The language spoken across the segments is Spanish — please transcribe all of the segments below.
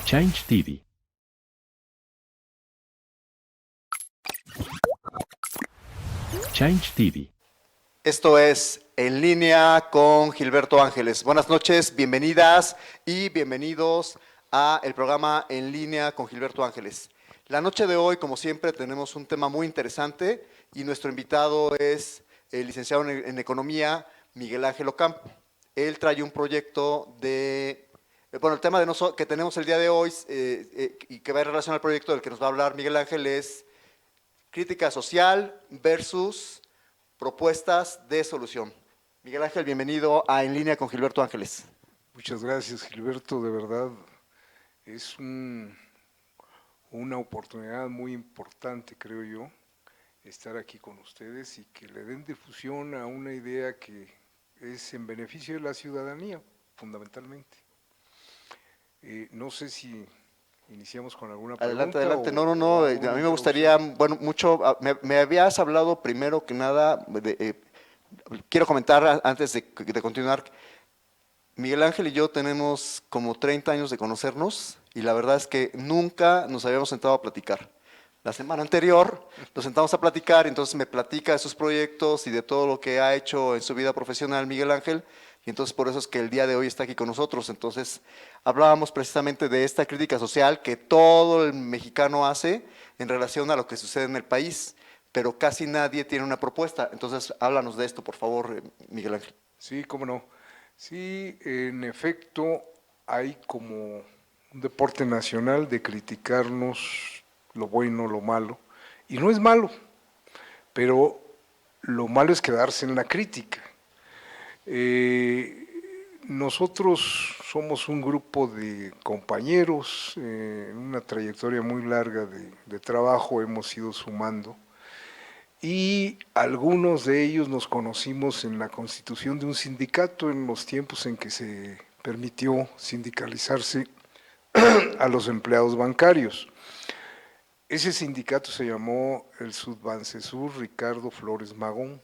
Change TV. Change TV. Esto es En Línea con Gilberto Ángeles. Buenas noches, bienvenidas y bienvenidos a el programa En Línea con Gilberto Ángeles. La noche de hoy, como siempre, tenemos un tema muy interesante y nuestro invitado es el licenciado en Economía, Miguel Ángel Ocampo. Él trae un proyecto de... Bueno, el tema que tenemos el día de hoy y que va en relación al proyecto del que nos va a hablar Miguel Ángel es crítica social versus propuestas de solución. Miguel Ángel, bienvenido a En Línea con Gilberto Ángeles. Muchas gracias, Gilberto, de verdad es una oportunidad muy importante, creo yo, estar aquí con ustedes y que le den difusión a una idea que es en beneficio de la ciudadanía, fundamentalmente. No sé si iniciamos con alguna Adelante, pregunta adelante. No, o a alguna mí me introducción. gustaría, bueno, mucho, me habías hablado primero que nada, quiero comentar antes de continuar, Miguel Ángel y yo tenemos como 30 años de conocernos y la verdad es que nunca nos habíamos sentado a platicar. La semana anterior nos sentamos a platicar, entonces me platica de sus proyectos y de todo lo que ha hecho en su vida profesional Miguel Ángel, y entonces por eso es que el día de hoy está aquí con nosotros. Entonces hablábamos precisamente de esta crítica social que todo el mexicano hace en relación a lo que sucede en el país, pero casi nadie tiene una propuesta. Entonces háblanos de esto, por favor, Miguel Ángel. Sí, cómo no. Sí, en efecto, hay como un deporte nacional de criticarnos lo bueno, lo malo, y no es malo, pero lo malo es quedarse en la crítica. Nosotros somos un grupo de compañeros, en una trayectoria muy larga de trabajo hemos ido sumando, y algunos de ellos nos conocimos en la constitución de un sindicato en los tiempos en que se permitió sindicalizarse a los empleados bancarios. Ese sindicato se llamó el Sudbancesur Ricardo Flores Magón.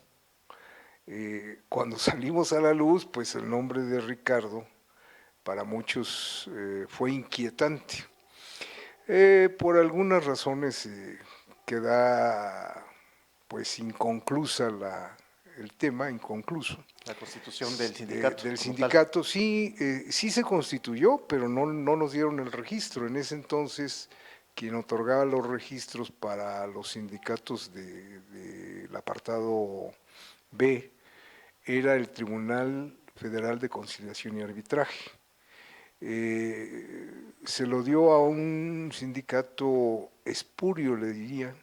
Cuando salimos a la luz, pues el nombre de Ricardo para muchos fue inquietante. Por algunas razones queda pues inconclusa el tema, inconcluso. La constitución del sindicato Del como tal. sindicato sí, sí se constituyó, pero no nos dieron el registro. En ese entonces, quien otorgaba los registros para los sindicatos del apartado B era el Tribunal Federal de Conciliación y Arbitraje. Se lo dio a un sindicato espurio, le diría,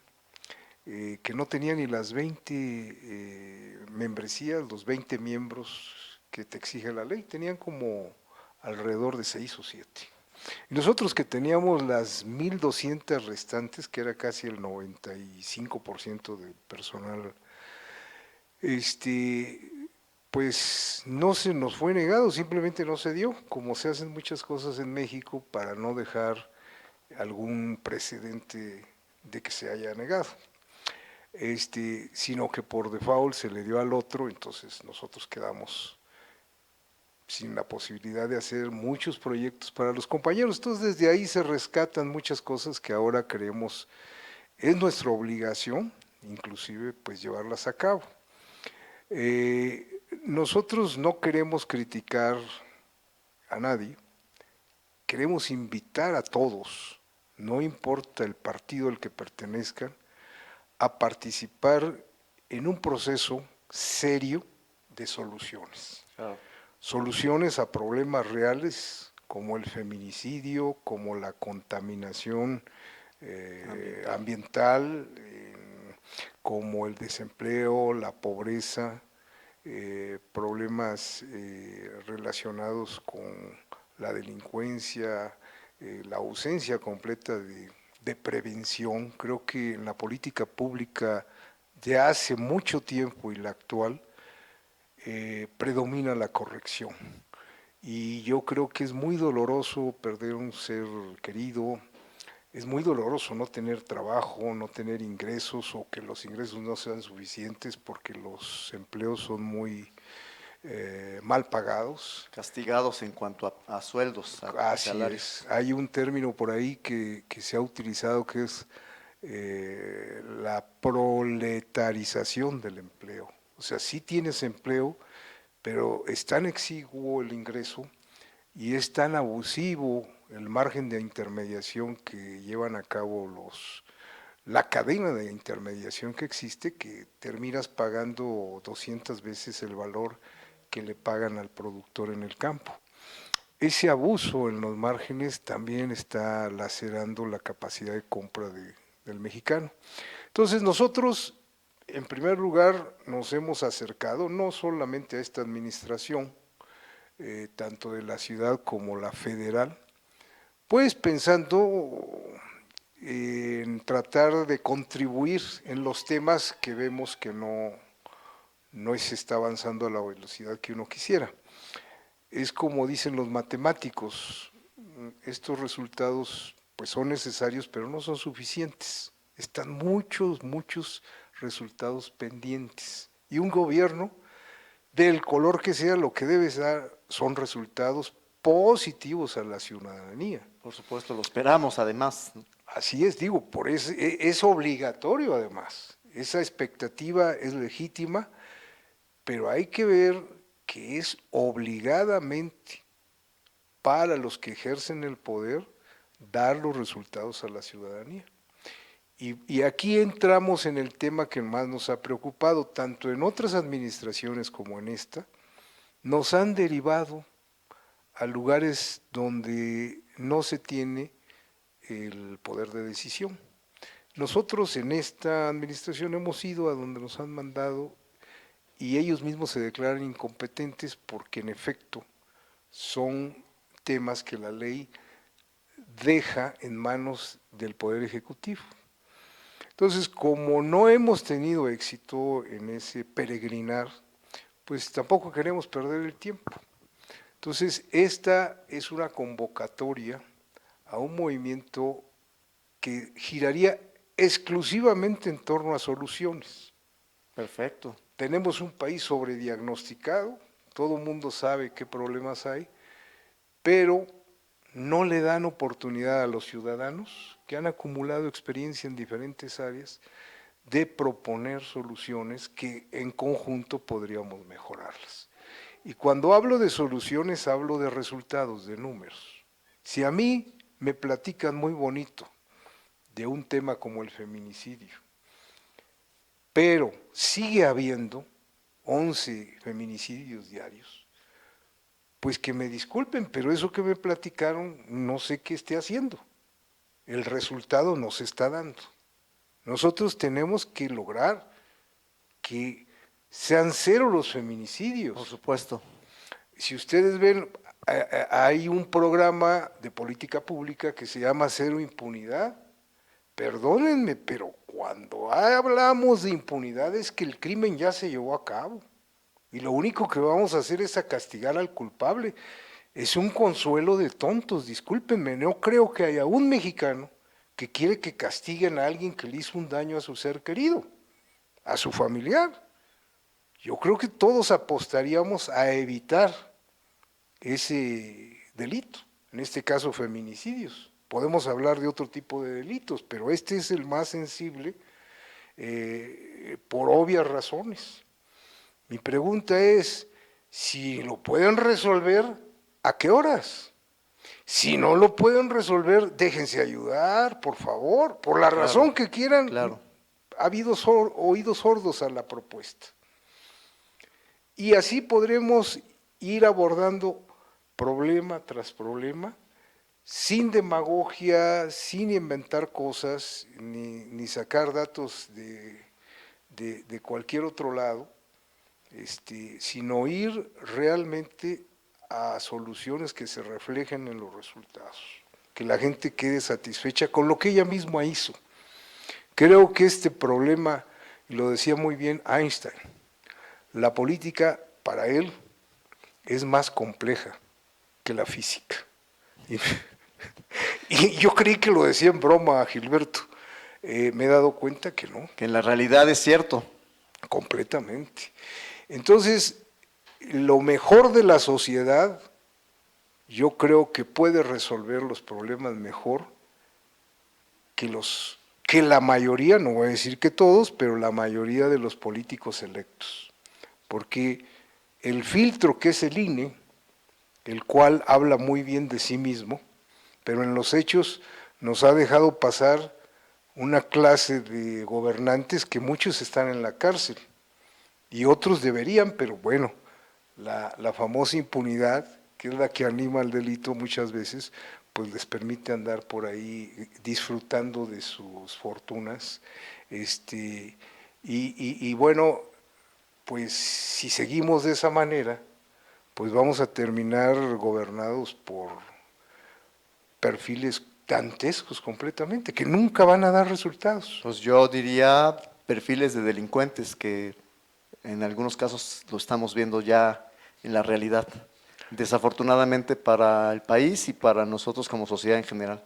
que no tenía ni las 20 membresías, los 20 miembros que te exige la ley, tenían como alrededor de 6 o 7. Y nosotros que teníamos las 1,200 restantes, que era casi el 95% del personal, pues no se nos fue negado, simplemente no se dio, como se hacen muchas cosas en México para no dejar algún precedente de que se haya negado. Sino que por default se le dio al otro, entonces nosotros quedamos sin la posibilidad de hacer muchos proyectos para los compañeros. Entonces desde ahí se rescatan muchas cosas que ahora creemos es nuestra obligación, inclusive pues llevarlas a cabo. Nosotros no queremos criticar a nadie, queremos invitar a todos, no importa el partido al que pertenezcan, a participar en un proceso serio de soluciones. Claro. Soluciones a problemas reales como el feminicidio, como la contaminación ambiental, como el desempleo, la pobreza, problemas relacionados con la delincuencia, la ausencia completa de prevención. Creo que en la política pública de hace mucho tiempo y la actual predomina la corrección. Y yo creo que es muy doloroso perder un ser querido, es muy doloroso no tener trabajo, no tener ingresos o que los ingresos no sean suficientes porque los empleos son muy mal pagados. Castigados en cuanto a sueldos, a Así salarios. es. Hay un término por ahí que se ha utilizado que es la proletarización del empleo. O sea, sí tienes empleo, pero es tan exiguo el ingreso y es tan abusivo el margen de intermediación que llevan a cabo la cadena de intermediación que existe, que terminas pagando 200 veces el valor que le pagan al productor en el campo. Ese abuso en los márgenes también está lacerando la capacidad de compra del mexicano. Entonces nosotros, en primer lugar, nos hemos acercado no solamente a esta administración, tanto de la ciudad como la federal, pues pensando en tratar de contribuir en los temas que vemos que no se está avanzando a la velocidad que uno quisiera. Es como dicen los matemáticos, estos resultados pues son necesarios pero no son suficientes, están muchos resultados pendientes y un gobierno del color que sea lo que debe dar son resultados positivos a la ciudadanía. Por supuesto, lo esperamos además. Así es, digo, por eso es obligatorio además, esa expectativa es legítima, pero hay que ver que es obligadamente para los que ejercen el poder dar los resultados a la ciudadanía. Y aquí entramos en el tema que más nos ha preocupado, tanto en otras administraciones como en esta, nos han derivado a lugares donde no se tiene el poder de decisión. Nosotros en esta administración hemos ido a donde nos han mandado y ellos mismos se declaran incompetentes porque en efecto son temas que la ley deja en manos del Poder Ejecutivo. Entonces, como no hemos tenido éxito en ese peregrinar, pues tampoco queremos perder el tiempo. Entonces, esta es una convocatoria a un movimiento que giraría exclusivamente en torno a soluciones. Perfecto. Tenemos un país sobrediagnosticado, todo el mundo sabe qué problemas hay, pero no le dan oportunidad a los ciudadanos que han acumulado experiencia en diferentes áreas de proponer soluciones que en conjunto podríamos mejorarlas. Y cuando hablo de soluciones hablo de resultados, de números. Si a mí me platican muy bonito de un tema como el feminicidio, pero sigue habiendo 11 feminicidios diarios, pues que me disculpen, pero eso que me platicaron no sé qué esté haciendo. El resultado no se está dando. Nosotros tenemos que lograr que sean cero los feminicidios. Por supuesto. Si ustedes ven, hay un programa de política pública que se llama Cero Impunidad. Perdónenme, pero cuando hablamos de impunidad es que el crimen ya se llevó a cabo. Y lo único que vamos a hacer es a castigar al culpable. Es un consuelo de tontos, discúlpenme, no creo que haya un mexicano que quiere que castiguen a alguien que le hizo un daño a su ser querido, a su familiar. Yo creo que todos apostaríamos a evitar ese delito, en este caso feminicidios. Podemos hablar de otro tipo de delitos, pero este es el más sensible por obvias razones. Mi pregunta es, si lo pueden resolver, ¿a qué horas? Si no lo pueden resolver, déjense ayudar, por favor, por la razón que quieran. Claro. Ha habido oídos sordos a la propuesta. Y así podremos ir abordando problema tras problema, sin demagogia, sin inventar cosas, ni sacar datos de cualquier otro lado, sino ir realmente a soluciones que se reflejen en los resultados, que la gente quede satisfecha con lo que ella misma hizo. Creo que este problema, y lo decía muy bien Einstein, la política para él es más compleja que la física. Y yo creí que lo decía en broma a Gilberto, me he dado cuenta que no. Que en la realidad es cierto. Completamente. Entonces, lo mejor de la sociedad, yo creo que puede resolver los problemas mejor que la mayoría, no voy a decir que todos, pero la mayoría de los políticos electos. Porque el filtro que es el INE, el cual habla muy bien de sí mismo, pero en los hechos nos ha dejado pasar una clase de gobernantes que muchos están en la cárcel y otros deberían, pero bueno, la famosa impunidad, que es la que anima al delito muchas veces, pues les permite andar por ahí disfrutando de sus fortunas. Y bueno, pues si seguimos de esa manera, pues vamos a terminar gobernados por perfiles dantescos completamente, que nunca van a dar resultados. Pues yo diría perfiles de delincuentes que en algunos casos lo estamos viendo ya en la realidad, desafortunadamente para el país y para nosotros como sociedad en general.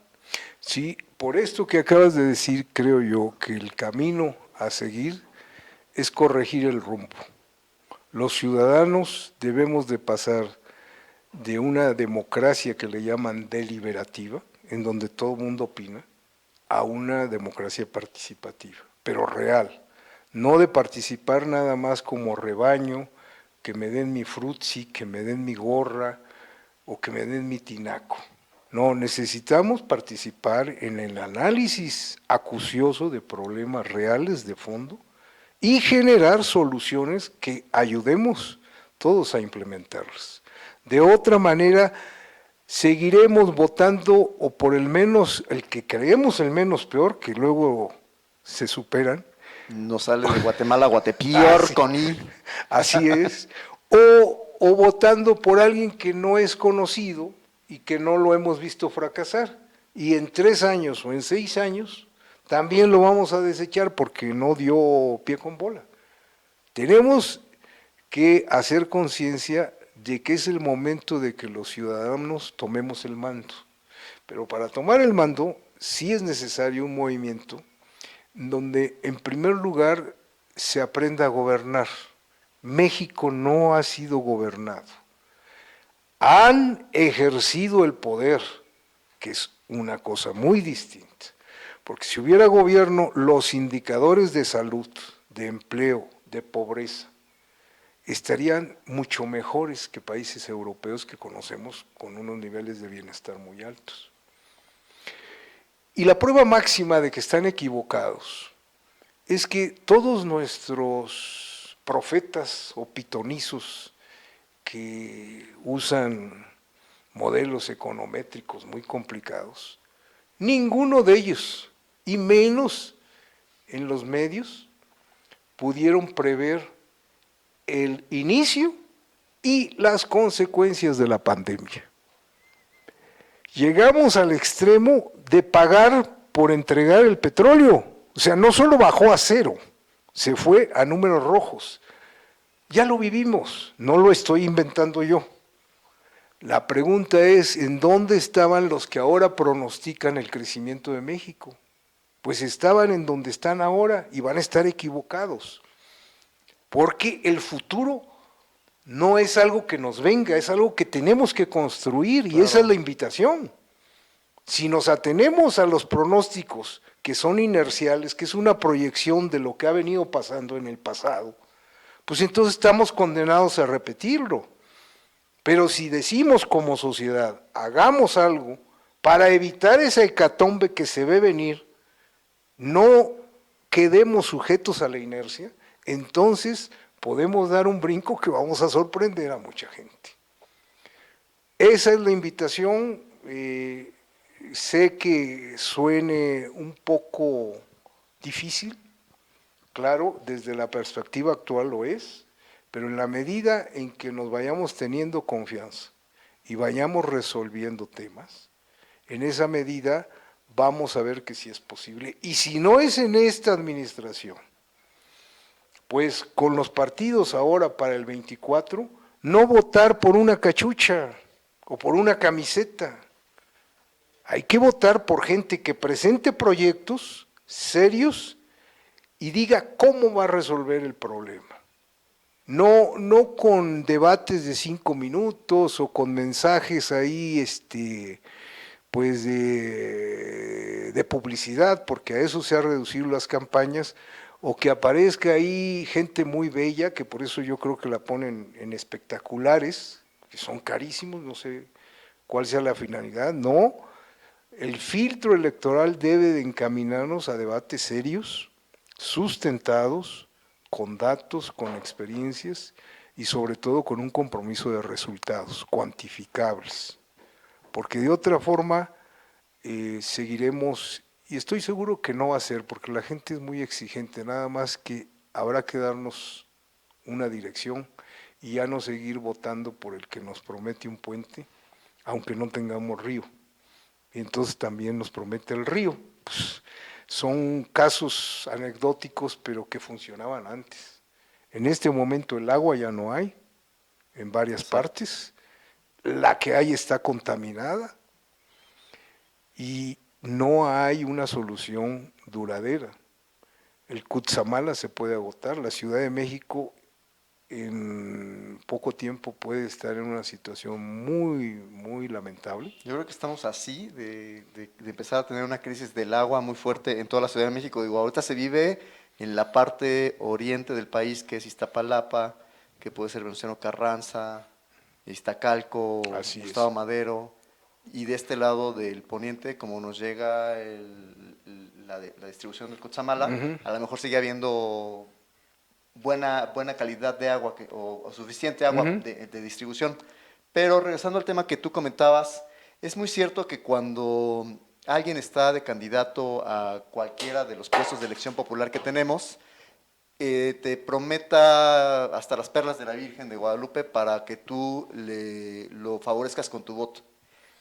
Sí, por esto que acabas de decir, creo yo que el camino a seguir es corregir el rumbo. Los ciudadanos debemos de pasar de una democracia que le llaman deliberativa, en donde todo el mundo opina, a una democracia participativa, pero real, no de participar nada más como rebaño, que me den mi frutzi, que me den mi gorra o que me den mi tinaco. No, necesitamos participar en el análisis acucioso de problemas reales de fondo y generar soluciones que ayudemos todos a implementarlas. De otra manera, seguiremos votando o por el menos, el que creemos el menos peor, que luego se superan. Nos sale de Guatemala a Guatepeor con I. Así es. O votando por alguien que no es conocido y que no lo hemos visto fracasar. Y en 3 años o en 6 años también lo vamos a desechar porque no dio pie con bola. Tenemos que hacer conciencia de que es el momento de que los ciudadanos tomemos el mando. Pero para tomar el mando sí es necesario un movimiento donde en primer lugar se aprenda a gobernar. México no ha sido gobernado. Han ejercido el poder, que es una cosa muy distinta. Porque si hubiera gobierno, los indicadores de salud, de empleo, de pobreza, estarían mucho mejores que países europeos que conocemos con unos niveles de bienestar muy altos. Y la prueba máxima de que están equivocados es que todos nuestros profetas o pitonizos que usan modelos econométricos muy complicados, ninguno de ellos, y menos en los medios, pudieron prever el inicio y las consecuencias de la pandemia. Llegamos al extremo de pagar por entregar el petróleo. O sea, no solo bajó a 0, se fue a números rojos. Ya lo vivimos, no lo estoy inventando yo. La pregunta es, ¿en dónde estaban los que ahora pronostican el crecimiento de México? Pues estaban en donde están ahora y van a estar equivocados. Porque el futuro no es algo que nos venga, es algo que tenemos que construir y esa es la invitación. Si nos atenemos a los pronósticos que son inerciales, que es una proyección de lo que ha venido pasando en el pasado, pues entonces estamos condenados a repetirlo. Pero si decimos como sociedad, hagamos algo para evitar esa hecatombe que se ve venir, no quedemos sujetos a la inercia, entonces podemos dar un brinco que vamos a sorprender a mucha gente. Esa es la invitación. Sé que suene un poco difícil, claro, desde la perspectiva actual lo es, pero en la medida en que nos vayamos teniendo confianza y vayamos resolviendo temas, en esa medida vamos a ver que sí es posible. Y si no es en esta administración, pues con los partidos ahora para el 24, no votar por una cachucha o por una camiseta. Hay que votar por gente que presente proyectos serios y diga cómo va a resolver el problema. No con debates de 5 minutos o con mensajes ahí, pues de publicidad, porque a eso se han reducido las campañas, o que aparezca ahí gente muy bella, que por eso yo creo que la ponen en espectaculares, que son carísimos, no sé cuál sea la finalidad. No, el filtro electoral debe de encaminarnos a debates serios, sustentados, con datos, con experiencias y sobre todo con un compromiso de resultados cuantificables, porque de otra forma seguiremos, y estoy seguro que no va a ser, porque la gente es muy exigente, nada más que habrá que darnos una dirección y ya no seguir votando por el que nos promete un puente, aunque no tengamos río. Y entonces también nos promete el río. Pues, son casos anecdóticos, pero que funcionaban antes. En este momento el agua ya no hay, en varias partes, la que hay está contaminada y no hay una solución duradera. El Cutzamala se puede agotar, la Ciudad de México en poco tiempo puede estar en una situación muy lamentable. Yo creo que estamos así de empezar a tener una crisis del agua muy fuerte en toda la Ciudad de México. Digo, ahorita se vive en la parte oriente del país, que es Iztapalapa, que puede ser Venustiano Carranza, Iztacalco, Así Gustavo es. Madero, y de este lado del poniente, como nos llega la distribución del Cutzamala, Uh-huh. a lo mejor sigue habiendo buena calidad de agua o suficiente agua Uh-huh. de distribución. Pero regresando al tema que tú comentabas, es muy cierto que cuando alguien está de candidato a cualquiera de los puestos de elección popular que tenemos, te prometa hasta las perlas de la Virgen de Guadalupe para que tú lo favorezcas con tu voto.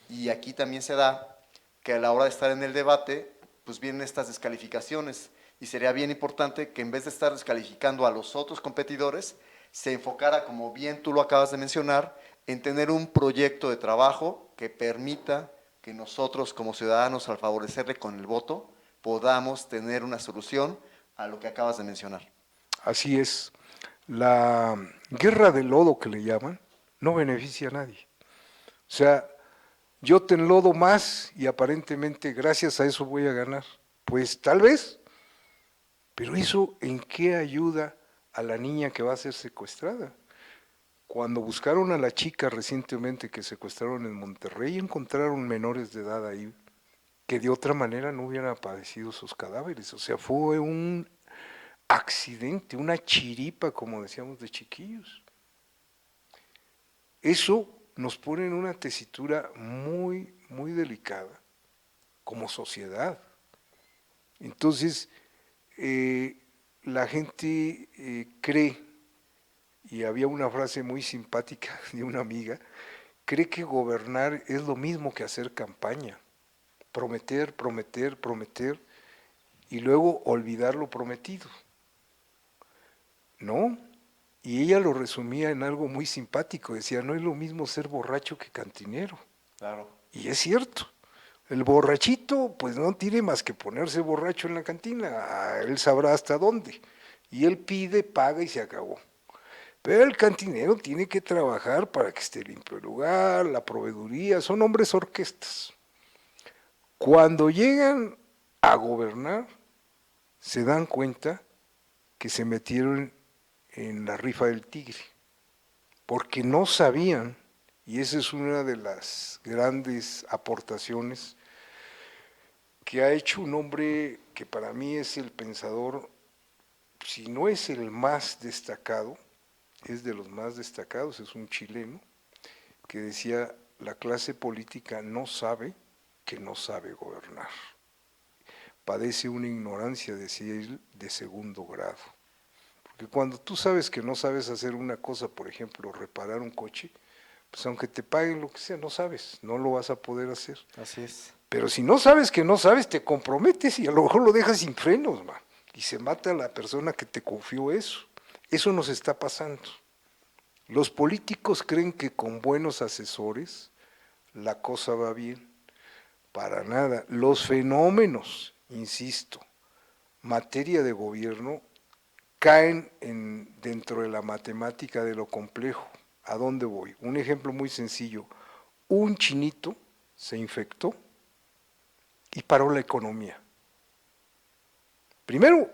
Y aquí también se da que a la hora de estar en el debate, pues vienen estas descalificaciones. Y sería bien importante que en vez de estar descalificando a los otros competidores, se enfocara, como bien tú lo acabas de mencionar, en tener un proyecto de trabajo que permita que nosotros como ciudadanos, al favorecerle con el voto, podamos tener una solución a lo que acabas de mencionar. Así es. La guerra de lodo que le llaman no beneficia a nadie. O sea, yo te enlodo más y aparentemente gracias a eso voy a ganar. Pues tal vez, pero eso ¿en qué ayuda a la niña que va a ser secuestrada? Cuando buscaron a la chica recientemente que secuestraron en Monterrey, encontraron menores de edad ahí que de otra manera no hubieran aparecido sus cadáveres. O sea, fue un accidente, una chiripa, como decíamos de chiquillos. Eso nos pone en una tesitura muy delicada como sociedad. Entonces, la gente cree, y había una frase muy simpática de una amiga, cree que gobernar es lo mismo que hacer campaña, prometer, prometer, prometer, y luego olvidar lo prometido. No, y ella lo resumía en algo muy simpático, decía, no es lo mismo ser borracho que cantinero. Claro. Y es cierto, el borrachito pues no tiene más que ponerse borracho en la cantina, él sabrá hasta dónde. Y él pide, paga y se acabó. Pero el cantinero tiene que trabajar para que esté limpio el lugar, la proveeduría, son hombres orquestas. Cuando llegan a gobernar, se dan cuenta que se metieron en la rifa del tigre, porque no sabían, y esa es una de las grandes aportaciones que ha hecho un hombre que para mí es el pensador, si no es el más destacado, es de los más destacados, es un chileno, que decía, la clase política no sabe que no sabe gobernar. Padece una ignorancia, decía él, de segundo grado. Porque cuando tú sabes que no sabes hacer una cosa, por ejemplo, reparar un coche, pues aunque te paguen lo que sea, no sabes, no lo vas a poder hacer. Así es. Pero si no sabes que no sabes, te comprometes y a lo mejor lo dejas sin frenos, man, y se mata a la persona que te confió eso. Eso nos está pasando. Los políticos creen que con buenos asesores la cosa va bien. Para nada. Los fenómenos, insisto, materia de gobierno caen dentro de la matemática de lo complejo. ¿A dónde voy? Un ejemplo muy sencillo. Un chinito se infectó y paró la economía. Primero,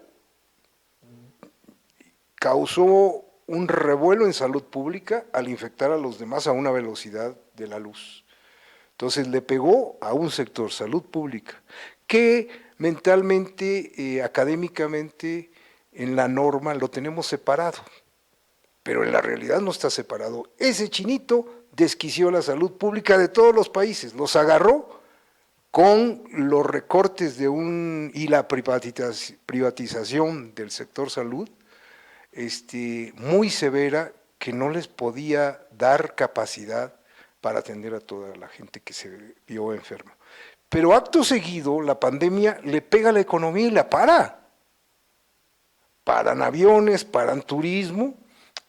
causó un revuelo en salud pública al infectar a los demás a una velocidad de la luz. Entonces le pegó a un sector, salud pública, que mentalmente, académicamente, en la norma lo tenemos separado, pero en la realidad no está separado. Ese chinito desquició la salud pública de todos los países, los agarró con los recortes y la privatización del sector salud, muy severa, que no les podía dar capacidad para atender a toda la gente que se vio enferma. Pero acto seguido, la pandemia le pega a la economía y la para. Paran aviones, paran turismo,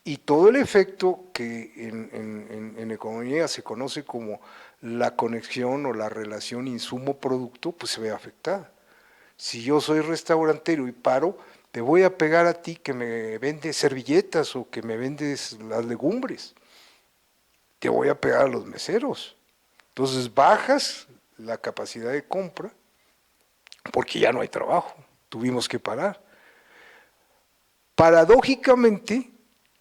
y todo el efecto que en economía se conoce como la conexión o la relación insumo-producto, pues se ve afectada. Si yo soy restaurantero y paro, te voy a pegar a ti que me vendes servilletas o que me vendes las legumbres. Te voy a pegar a los meseros. Entonces bajas la capacidad de compra porque ya no hay trabajo, tuvimos que parar. Paradójicamente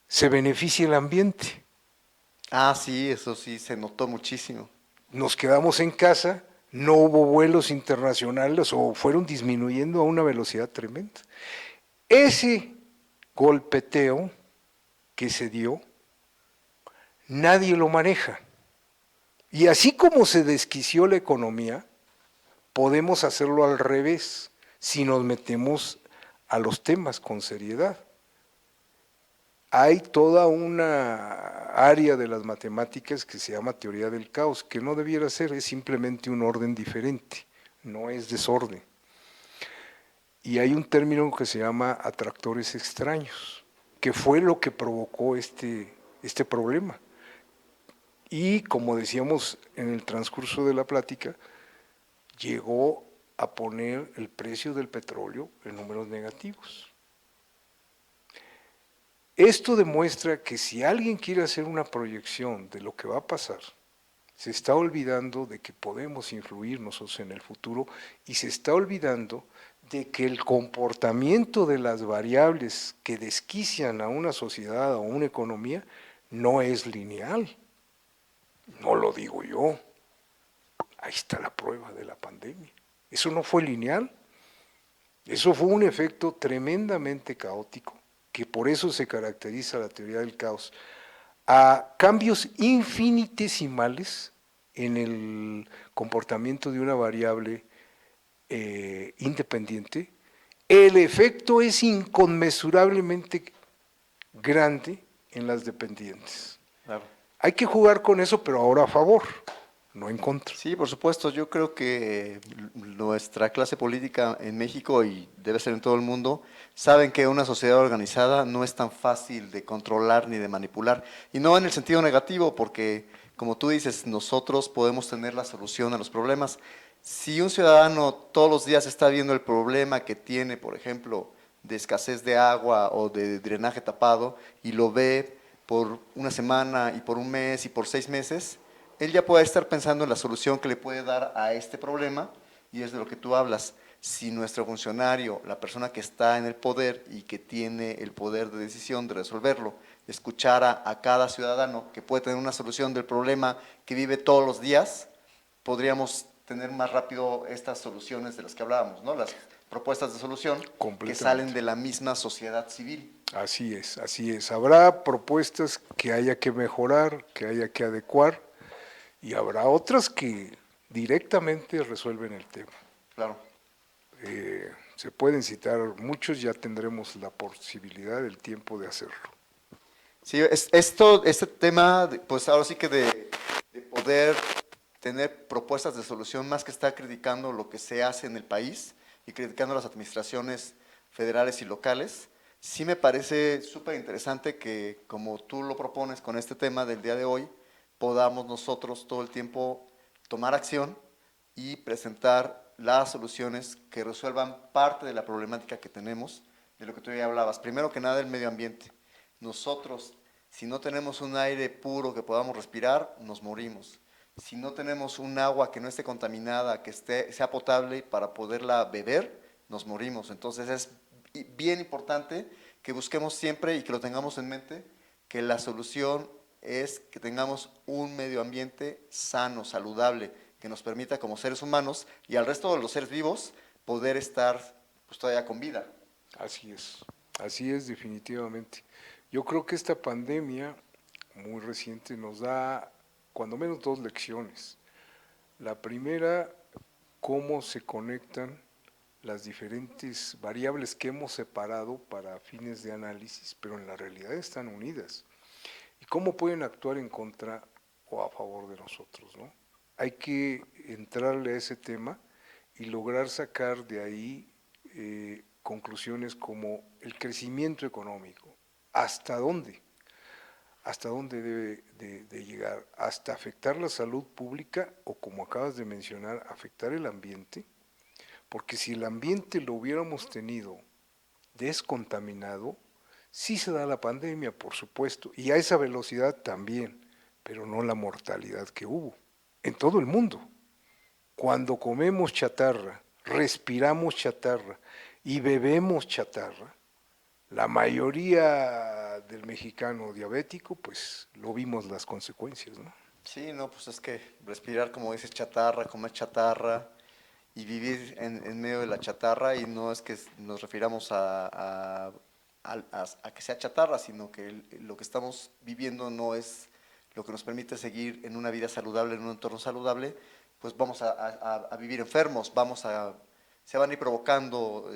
se beneficia el ambiente. Ah, sí, eso sí, se notó muchísimo. Nos quedamos en casa, no hubo vuelos internacionales o fueron disminuyendo a una velocidad tremenda. Ese golpeteo que se dio, nadie lo maneja. Y así como se desquició la economía, podemos hacerlo al revés si nos metemos a los temas con seriedad. Hay toda una área de las matemáticas que se llama teoría del caos, que no debiera ser, es simplemente un orden diferente, no es desorden. Y hay un término que se llama atractores extraños, que fue lo que provocó este problema. Y como decíamos en el transcurso de la plática, llegó a poner el precio del petróleo en números negativos. Esto demuestra que si alguien quiere hacer una proyección de lo que va a pasar, se está olvidando de que podemos influir nosotros en el futuro y se está olvidando de que el comportamiento de las variables que desquician a una sociedad o a una economía no es lineal. No lo digo yo. Ahí está la prueba de la pandemia. Eso no fue lineal. Eso fue un efecto tremendamente caótico, que por eso se caracteriza la teoría del caos, a cambios infinitesimales en el comportamiento de una variable independiente. El efecto es inconmensurablemente grande en las dependientes. Claro. Hay que jugar con eso, pero ahora a favor, no en contra. Sí, por supuesto. Yo creo que nuestra clase política en México, y debe ser en todo el mundo, saben que una sociedad organizada no es tan fácil de controlar ni de manipular. Y no en el sentido negativo, porque, como tú dices, nosotros podemos tener la solución a los problemas. Si un ciudadano todos los días está viendo el problema que tiene, por ejemplo, de escasez de agua o de drenaje tapado, y lo ve por una semana y por un mes y por 6 meses, él ya puede estar pensando en la solución que le puede dar a este problema, y es de lo que tú hablas. Si nuestro funcionario, la persona que está en el poder y que tiene el poder de decisión de resolverlo, escuchara a cada ciudadano que puede tener una solución del problema que vive todos los días, podríamos tener más rápido estas soluciones de las que hablábamos, ¿no? Las propuestas de solución que salen de la misma sociedad civil. Así es, así es. Habrá propuestas que haya que mejorar, que haya que adecuar, y habrá otras que directamente resuelven el tema. Claro. Se pueden citar muchos, ya tendremos la posibilidad, el tiempo de hacerlo. Sí, este tema, pues ahora sí que de poder tener propuestas de solución, más que estar criticando lo que se hace en el país y criticando las administraciones federales y locales, sí me parece súper interesante que, como tú lo propones con este tema del día de hoy, podamos nosotros todo el tiempo tomar acción y presentar las soluciones que resuelvan parte de la problemática que tenemos de lo que tú ya hablabas. Primero que nada, el medio ambiente. Nosotros, si no tenemos un aire puro que podamos respirar, nos morimos. Si no tenemos un agua que no esté contaminada, que sea potable para poderla beber, nos morimos. Entonces es bien importante que busquemos siempre y que lo tengamos en mente, que la solución es que tengamos un medio ambiente sano, saludable, que nos permita como seres humanos y al resto de los seres vivos poder estar pues, todavía con vida. Así es definitivamente. Yo creo que esta pandemia muy reciente nos da cuando menos dos lecciones. La primera, cómo se conectan las diferentes variables que hemos separado para fines de análisis, pero en la realidad están unidas. ¿Y cómo pueden actuar en contra o a favor de nosotros, ¿no? Hay que entrarle a ese tema y lograr sacar de ahí conclusiones como el crecimiento económico. ¿Hasta dónde? ¿Hasta dónde debe de llegar? ¿Hasta afectar la salud pública o, como acabas de mencionar, afectar el ambiente? Porque si el ambiente lo hubiéramos tenido descontaminado, sí se da la pandemia, por supuesto, y a esa velocidad también, pero no la mortalidad que hubo en todo el mundo. Cuando comemos chatarra, respiramos chatarra y bebemos chatarra, la mayoría del mexicano diabético, pues lo vimos las consecuencias, ¿no? Sí, no, pues es que respirar, como dices, chatarra, comer chatarra y vivir en medio de la chatarra, y no es que nos refiramos a que sea chatarra, sino que lo que estamos viviendo no es lo que nos permite seguir en una vida saludable, en un entorno saludable, pues vamos a vivir enfermos, se van a ir provocando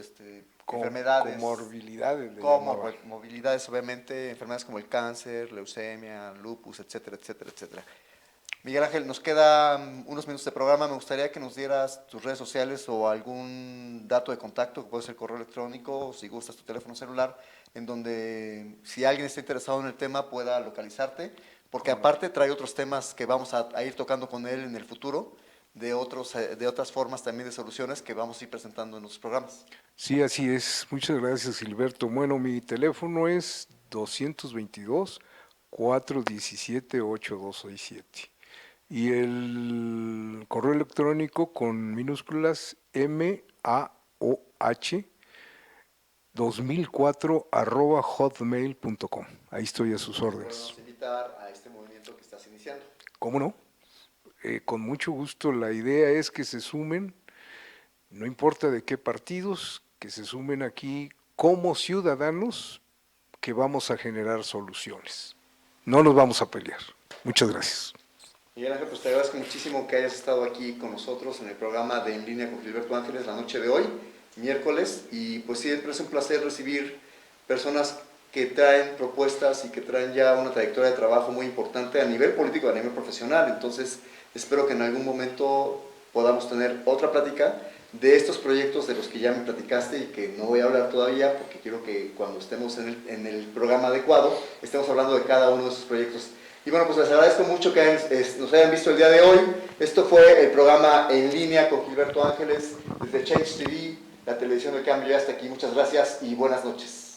enfermedades. Comorbilidades. Comorbilidades, obviamente, enfermedades como el cáncer, leucemia, lupus, etcétera, etcétera, etcétera. Miguel Ángel, nos quedan unos minutos de programa. Me gustaría que nos dieras tus redes sociales o algún dato de contacto, que puede ser correo electrónico, o si gustas tu teléfono celular, en donde si alguien está interesado en el tema pueda localizarte, porque aparte trae otros temas que vamos a ir tocando con él en el futuro, de otras formas también de soluciones que vamos a ir presentando en nuestros programas. Sí, así es. Muchas gracias, Gilberto. Bueno, mi teléfono es 222-417-8267. Y el correo electrónico con minúsculas maoh2004@hotmail.com. Ahí estoy a sus órdenes. Podemos invitar a este movimiento que estás iniciando. ¿Cómo no? Con mucho gusto. La idea es que se sumen, no importa de qué partidos, que se sumen aquí como ciudadanos que vamos a generar soluciones. No nos vamos a pelear. Muchas gracias. Miguel Ángel, pues te agradezco muchísimo que hayas estado aquí con nosotros en el programa de En Línea con Gilberto Ángeles la noche de hoy, miércoles, y pues siempre es un placer recibir personas que traen propuestas y que traen ya una trayectoria de trabajo muy importante a nivel político, a nivel profesional. Entonces espero que en algún momento podamos tener otra plática de estos proyectos de los que ya me platicaste y que no voy a hablar todavía porque quiero que cuando estemos en el programa adecuado estemos hablando de cada uno de esos proyectos. Y bueno, pues les agradezco mucho que nos hayan visto el día de hoy. Esto fue el programa En Línea con Gilberto Ángeles desde Change TV, la televisión del cambio. Ya hasta aquí. Muchas gracias y buenas noches.